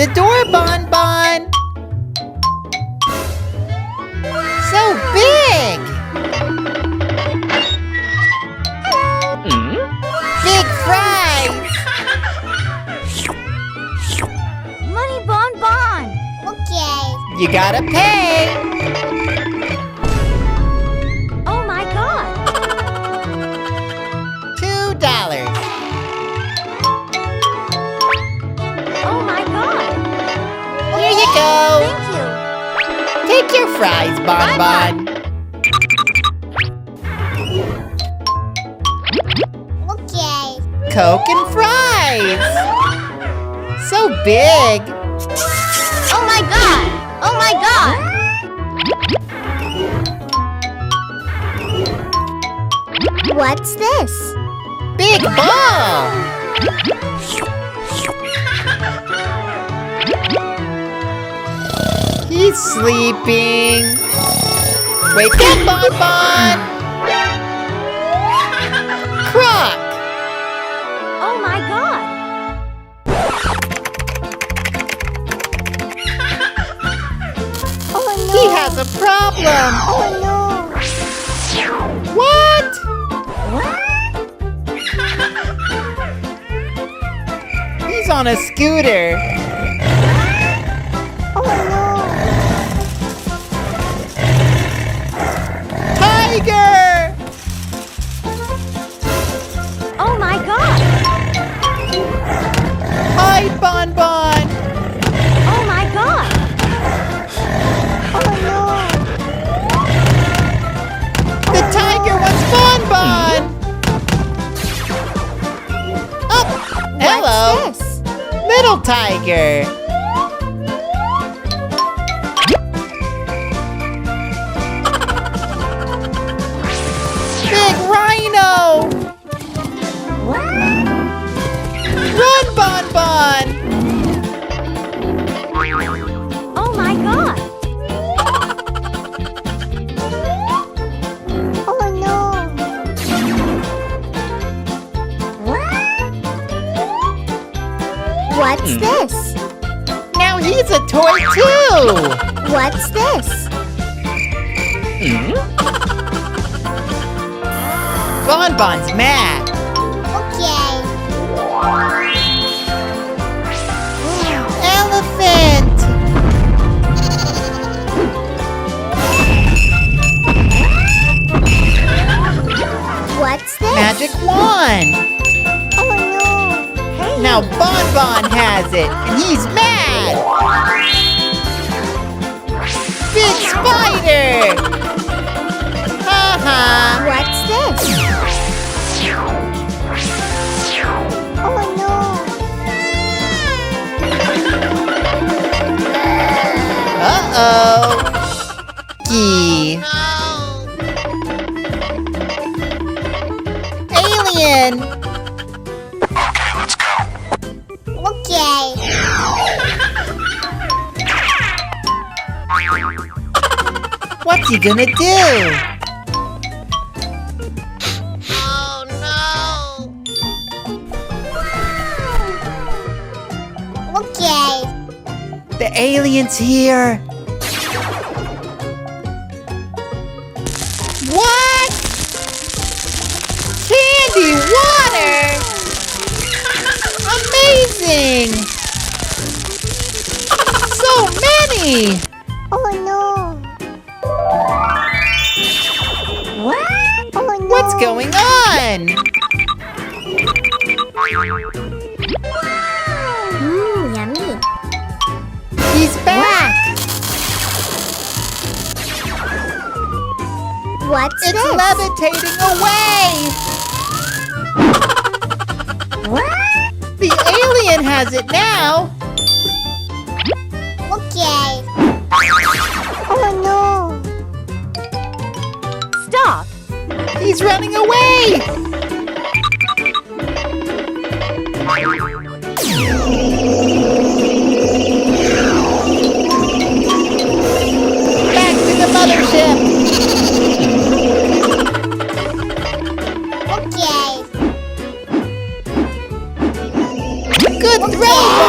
the door, Bonbon. So big. Big fries. Money, Bonbon. Okay. You gotta pay. Oh my God. $2. Oh my God. Here you go. Thank you. Take your fries, Bonbon. Okay. Coke and fries. So big. Oh my God. Oh my God. What's this? Big ball. He's sleeping. Wake up, Bonbon. Croc. Oh my God. Oh no. He has a problem. Oh no. What? He's on a scooter. Oh no. Tiger! Oh my God. Hide, Bonbon. Oh my God. Oh no. The tiger wants Bonbon. Oh, hello. What's this? Little tiger. Big rhino. Run, Bonbon. Oh my God. Oh no. What's this? Now he's a toy too. What's this? Bonbon's mad. Okay. Elephant. What's this? Magic wand. Oh no. Hey. Now Bonbon has it, and he's mad. Big spider. Ha What's this? Oh no. Uh-oh. Key. Alien. Okay, let's go. Okay. What's he gonna do? Oh no. Okay. The alien's here. What? Candy water? Amazing! So many! Oh no. What? Oh no. What's going on? Yummy. He's back! What's It's this? levitating away! What? The alien has it now! Okay. Oh no. Stop. He's running away! Back to the mothership! Okay. Good throw,